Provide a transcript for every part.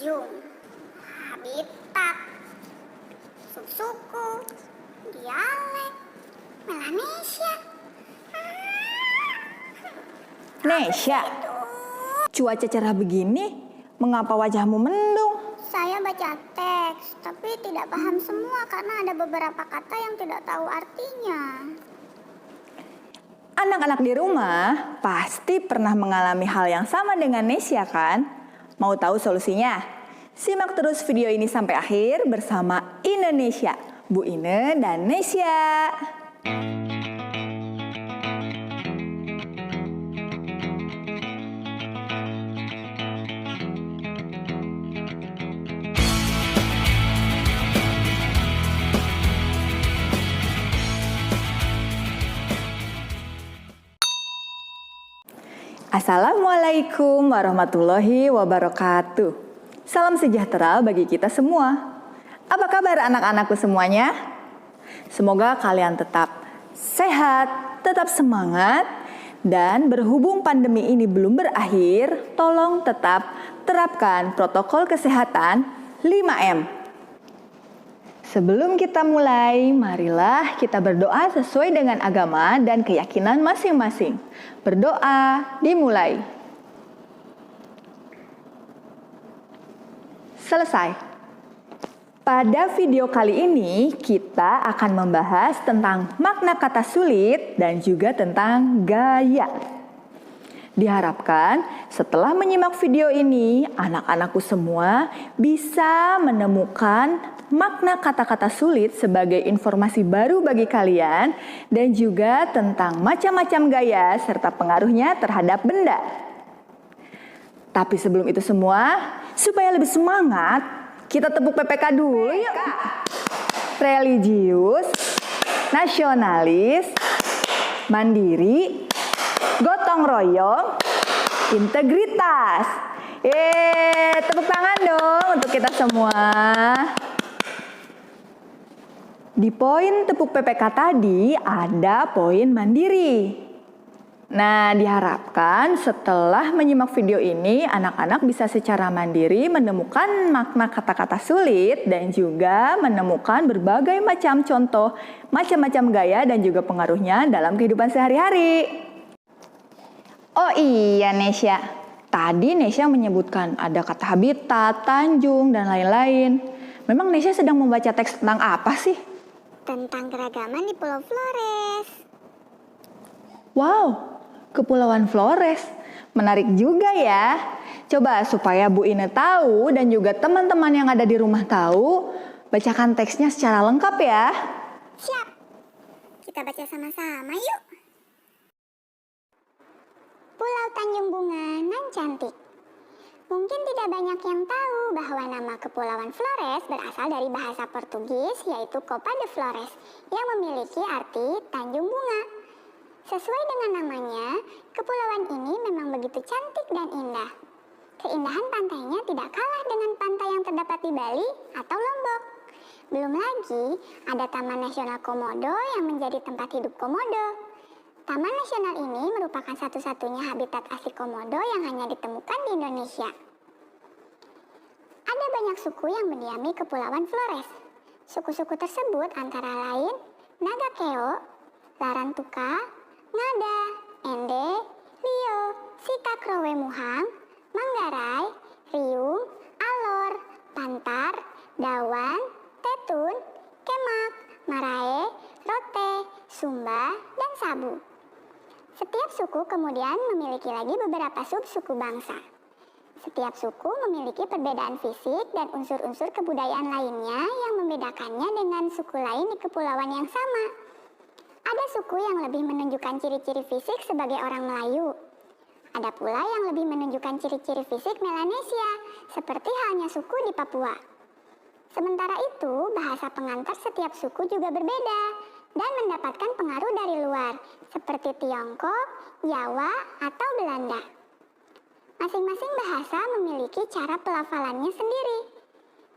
Tanjung, habitat, subsuku, dialek, Melanesia. Nesya, cuaca cerah begini, mengapa wajahmu mendung? Saya baca teks, tapi tidak paham semua karena ada beberapa kata yang tidak tahu artinya. Anak-anak di rumah pasti pernah mengalami hal yang sama dengan Nesya kan? Mau tahu solusinya? Simak terus video ini sampai akhir bersama Indonesia, Bu Ine dan Nesya. Assalamualaikum warahmatullahi wabarakatuh. Salam sejahtera bagi kita semua. Apa kabar anak-anakku semuanya? Semoga kalian tetap sehat, tetap semangat, dan berhubung pandemi ini belum berakhir, tolong tetap terapkan protokol kesehatan 5M. Sebelum kita mulai, marilah kita berdoa sesuai dengan agama dan keyakinan masing-masing. Berdoa dimulai. Selesai. Pada video kali ini, kita akan membahas tentang makna kata sulit dan juga tentang gaya. Diharapkan setelah menyimak video ini, anak-anakku semua bisa menemukan makna kata-kata sulit sebagai informasi baru bagi kalian dan juga tentang macam-macam gaya serta pengaruhnya terhadap benda. Tapi sebelum itu semua, supaya lebih semangat, kita tepuk PPK dulu yuk. Religius, nasionalis, mandiri, gotong royong, integritas. Tepuk tangan dong untuk kita semua. Di poin tepuk PPK tadi ada poin mandiri. Nah, diharapkan setelah menyimak video ini, anak-anak bisa secara mandiri menemukan makna kata-kata sulit dan juga menemukan berbagai macam contoh, macam-macam gaya dan juga pengaruhnya dalam kehidupan sehari-hari. Oh iya Nesya, tadi Nesya menyebutkan ada kata habitat, tanjung, dan lain-lain. Memang Nesya sedang membaca teks tentang apa sih? Tentang keragaman di Pulau Flores. Wow, Kepulauan Flores. Menarik juga ya. Coba supaya Bu Ine tahu dan juga teman-teman yang ada di rumah tahu, bacakan teksnya secara lengkap ya. Siap. Kita baca sama-sama yuk. Pulau Tanjung Bunga nan cantik. Mungkin tidak banyak yang tahu bahwa nama Kepulauan Flores berasal dari bahasa Portugis yaitu Copa de Flores yang memiliki arti Tanjung Bunga. Sesuai dengan namanya, kepulauan ini memang begitu cantik dan indah. Keindahan pantainya tidak kalah dengan pantai yang terdapat di Bali atau Lombok. Belum lagi ada Taman Nasional Komodo yang menjadi tempat hidup komodo. Taman nasional ini merupakan satu-satunya habitat asli komodo yang hanya ditemukan di Indonesia. Ada banyak suku yang mendiami Kepulauan Flores. Suku-suku tersebut antara lain Nagakeo, Larantuka, Ngada, Ende, Rio, Sikakrowemuhang, Manggarai, Riung, Alor, Pantar, Dawan, Tetun, Kemak, Marae, Rote, Sumba, dan Sabu. Setiap suku kemudian memiliki lagi beberapa sub-suku bangsa. Setiap suku memiliki perbedaan fisik dan unsur-unsur kebudayaan lainnya yang membedakannya dengan suku lain di kepulauan yang sama. Ada suku yang lebih menunjukkan ciri-ciri fisik sebagai orang Melayu. Ada pula yang lebih menunjukkan ciri-ciri fisik Melanesia, seperti halnya suku di Papua. Sementara itu, bahasa pengantar setiap suku juga berbeda dan mendapatkan pengaruh dari luar, seperti Tiongkok, Jawa, atau Belanda. Masing-masing bahasa memiliki cara pelafalannya sendiri.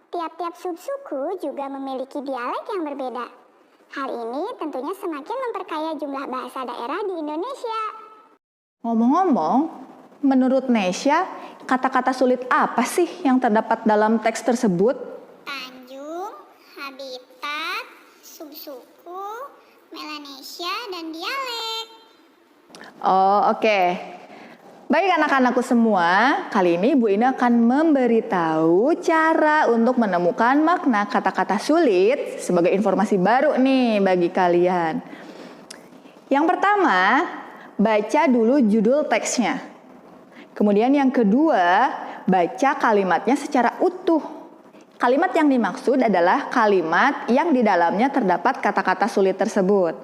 Tiap-tiap subsuku juga memiliki dialek yang berbeda. Hal ini tentunya semakin memperkaya jumlah bahasa daerah di Indonesia. Ngomong-ngomong, menurut Nesya, kata-kata sulit apa sih yang terdapat dalam teks tersebut? Tanjung, habitat, subsuku, Melanesia, dan dialek. Oh, oke. Baik anak-anakku semua, kali ini Bu Ina akan memberitahu cara untuk menemukan makna kata-kata sulit sebagai informasi baru nih bagi kalian. Yang pertama, baca dulu judul teksnya. Kemudian yang kedua, baca kalimatnya secara utuh. Kalimat yang dimaksud adalah kalimat yang di dalamnya terdapat kata-kata sulit tersebut.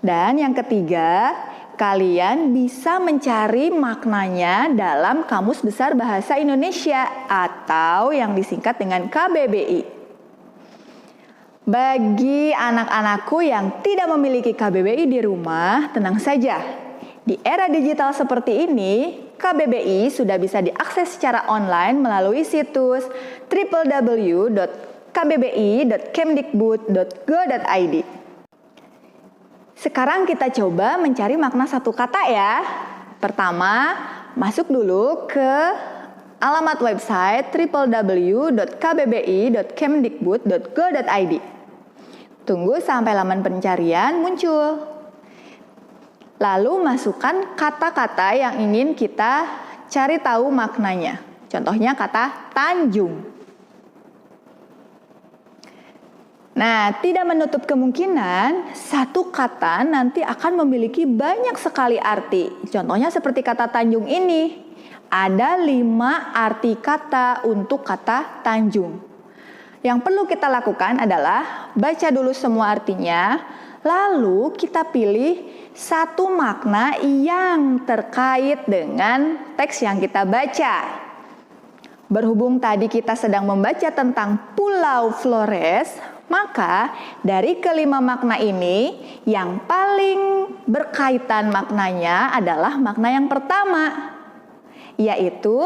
Dan yang ketiga, kalian bisa mencari maknanya dalam Kamus Besar Bahasa Indonesia atau yang disingkat dengan KBBI. Bagi anak-anakku yang tidak memiliki KBBI di rumah, tenang saja. Di era digital seperti ini, KBBI sudah bisa diakses secara online melalui situs www.kbbi.kemdikbud.go.id. Sekarang kita coba mencari makna satu kata ya. Pertama, masuk dulu ke alamat website www.kbbi.kemdikbud.go.id. Tunggu sampai laman pencarian muncul. Lalu masukkan kata-kata yang ingin kita cari tahu maknanya. Contohnya kata Tanjung. Nah, tidak menutup kemungkinan satu kata nanti akan memiliki banyak sekali arti. Contohnya seperti kata Tanjung ini. Ada 5 arti kata untuk kata Tanjung. Yang perlu kita lakukan adalah baca dulu semua artinya, lalu kita pilih satu makna yang terkait dengan teks yang kita baca. Berhubung tadi kita sedang membaca tentang Pulau Flores, maka dari kelima makna ini yang paling berkaitan maknanya adalah makna yang pertama, yaitu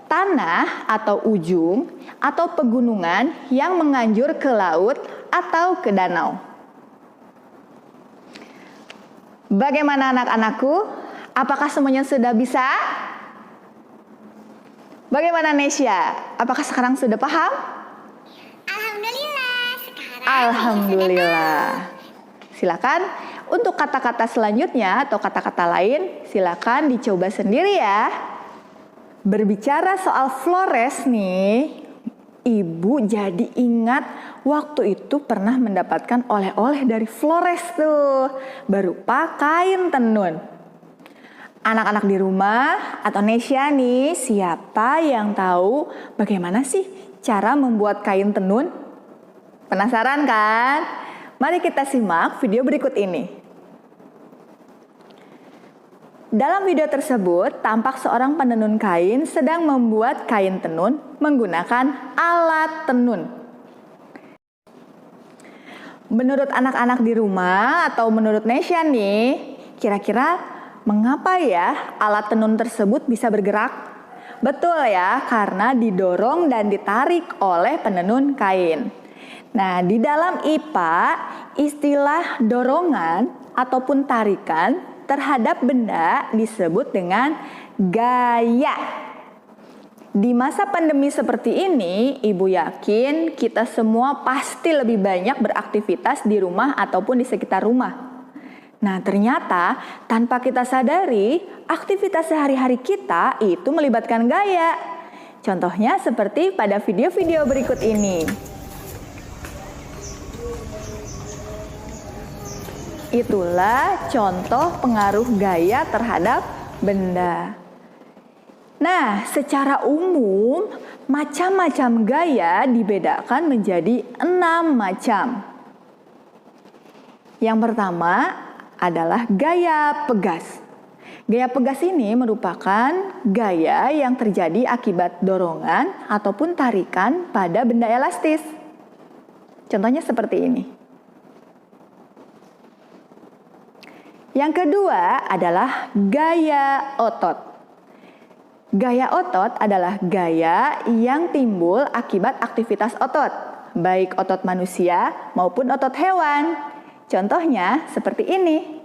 tanah atau ujung atau pegunungan yang menganjur ke laut atau ke danau. Bagaimana anak-anakku? Apakah semuanya sudah bisa? Bagaimana Nesya? Apakah sekarang sudah paham? Alhamdulillah, sekarang Alhamdulillah. Silakan untuk kata-kata selanjutnya atau kata-kata lain, silakan dicoba sendiri ya. Berbicara soal Flores nih, Ibu jadi ingat waktu itu pernah mendapatkan oleh-oleh dari Flores tuh, berupa kain tenun. Anak-anak di rumah atau Nesya nih, siapa yang tahu bagaimana sih cara membuat kain tenun? Penasaran kan? Mari kita simak video berikut ini. Dalam video tersebut, tampak seorang penenun kain sedang membuat kain tenun menggunakan alat tenun. Menurut anak-anak di rumah atau menurut Nesya nih, kira-kira mengapa ya alat tenun tersebut bisa bergerak? Betul ya, karena didorong dan ditarik oleh penenun kain. Nah, di dalam IPA, istilah dorongan ataupun tarikan terhadap benda disebut dengan gaya. Di masa pandemi seperti ini, Ibu yakin kita semua pasti lebih banyak beraktivitas di rumah ataupun di sekitar rumah. Nah, ternyata tanpa kita sadari, aktivitas sehari-hari kita itu melibatkan gaya. Contohnya seperti pada video-video berikut ini. Itulah contoh pengaruh gaya terhadap benda. Nah, secara umum, macam-macam gaya dibedakan menjadi 6 macam. Yang pertama adalah gaya pegas. Gaya pegas ini merupakan gaya yang terjadi akibat dorongan ataupun tarikan pada benda elastis. Contohnya seperti ini. Yang kedua adalah gaya otot. Gaya otot adalah gaya yang timbul akibat aktivitas otot, baik otot manusia maupun otot hewan. Contohnya seperti ini.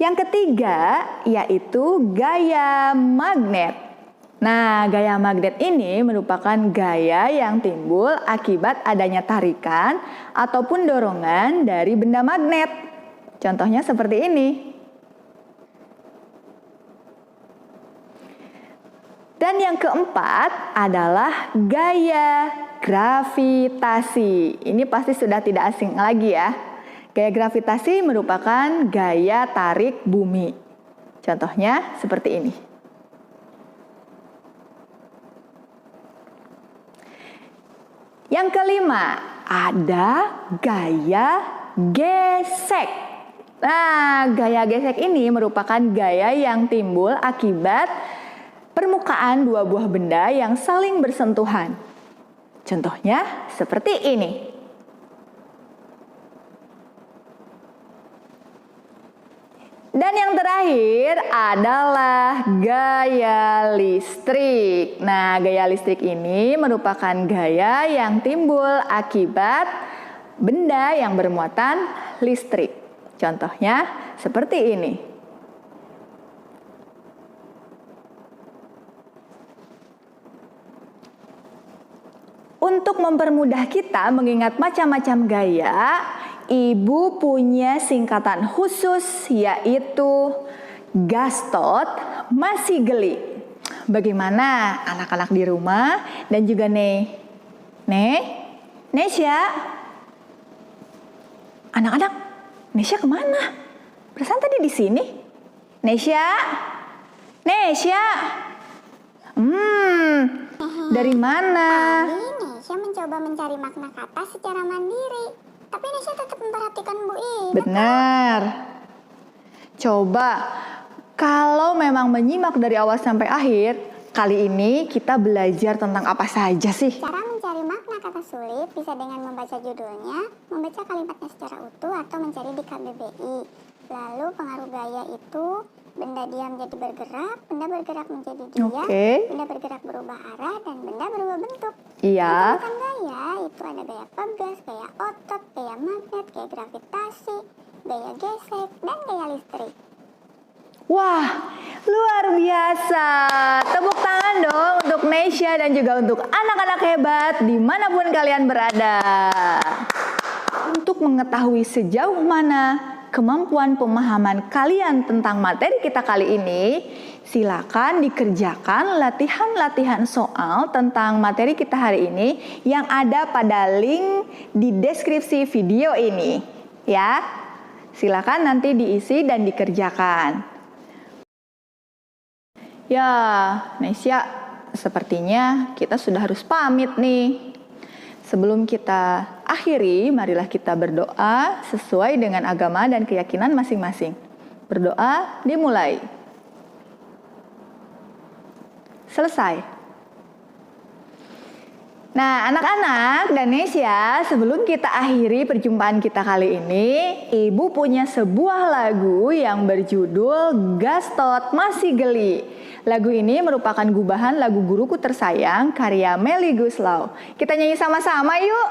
Yang ketiga yaitu gaya magnet. Nah, gaya magnet ini merupakan gaya yang timbul akibat adanya tarikan ataupun dorongan dari benda magnet. Contohnya seperti ini. Dan yang keempat adalah gaya gravitasi. Ini pasti sudah tidak asing lagi ya. Gaya gravitasi merupakan gaya tarik bumi. Contohnya seperti ini. Yang kelima, ada gaya gesek. Nah, gaya gesek ini merupakan gaya yang timbul akibat permukaan dua buah benda yang saling bersentuhan. Contohnya seperti ini. Dan yang terakhir adalah gaya listrik. Nah, gaya listrik ini merupakan gaya yang timbul akibat benda yang bermuatan listrik. Contohnya seperti ini. Untuk mempermudah kita mengingat macam-macam gaya, Ibu punya singkatan khusus yaitu Gastot masih geli. Bagaimana anak-anak di rumah dan juga Nesya? Anak-anak, Nesya kemana? Perasaan tadi di sini. Nesya? Dari mana? Tadi Nesya mencoba mencari makna kata secara mandiri. Tapi Nesya tetap memperhatikan Bu Ibu. Benar. Coba, kalau memang menyimak dari awal sampai akhir, kali ini kita belajar tentang apa saja sih? Cara mencari makna kata sulit bisa dengan membaca judulnya, membaca kalimatnya secara utuh, atau mencari di KBBI. Lalu pengaruh gaya itu, benda diam jadi bergerak, benda bergerak menjadi diam, benda bergerak berubah arah, dan benda berubah bentuk. Iya. Tentang gaya itu ada gaya pegas, gaya otot, gaya magnet, gaya gravitasi, gaya gesek, dan gaya listrik. Wah, luar biasa. Tepuk tangan dong untuk Nesya dan juga untuk anak-anak hebat dimanapun kalian berada. Untuk mengetahui sejauh mana kemampuan pemahaman kalian tentang materi kita kali ini, silakan dikerjakan latihan-latihan soal tentang materi kita hari ini yang ada pada link di deskripsi video ini. Ya, silakan nanti diisi dan dikerjakan. Ya, Nesya, sepertinya kita sudah harus pamit nih. Sebelum kita akhiri, marilah kita berdoa sesuai dengan agama dan keyakinan masing-masing. Berdoa dimulai. Selesai. Nah, anak-anak dan Nesya, sebelum kita akhiri perjumpaan kita kali ini, Ibu punya sebuah lagu yang berjudul Gastot Masih Geli. Lagu ini merupakan gubahan lagu Guruku Tersayang karya Melly Goeslaw. Kita nyanyi sama-sama yuk!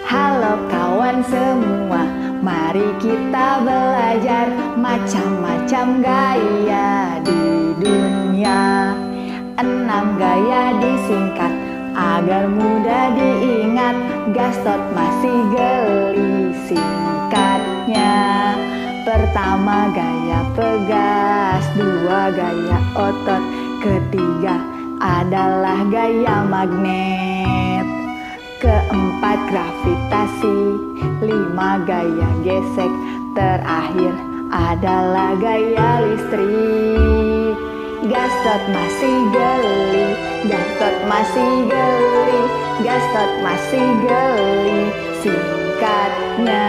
Halo kawan semua, mari kita belajar macam-macam gaya di dunia. 6 gaya disingkat agar mudah diingat. Gastot masih geli singkatnya. Pertama gaya pegas, 2 gaya otot, ketiga adalah gaya magnet, keempat gravitasi, 5 gaya gesek, terakhir adalah gaya listrik. Gastot masih geli, Gastot masih geli, Gastot masih geli singkatnya.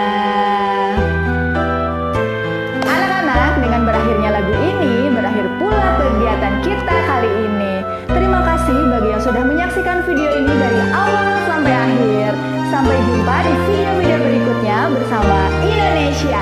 Dengan berakhirnya lagu ini, berakhir pula kegiatan kita kali ini. Terima kasih bagi yang sudah menyaksikan video ini dari awal sampai akhir. Sampai jumpa di video-video berikutnya bersama Indonesia.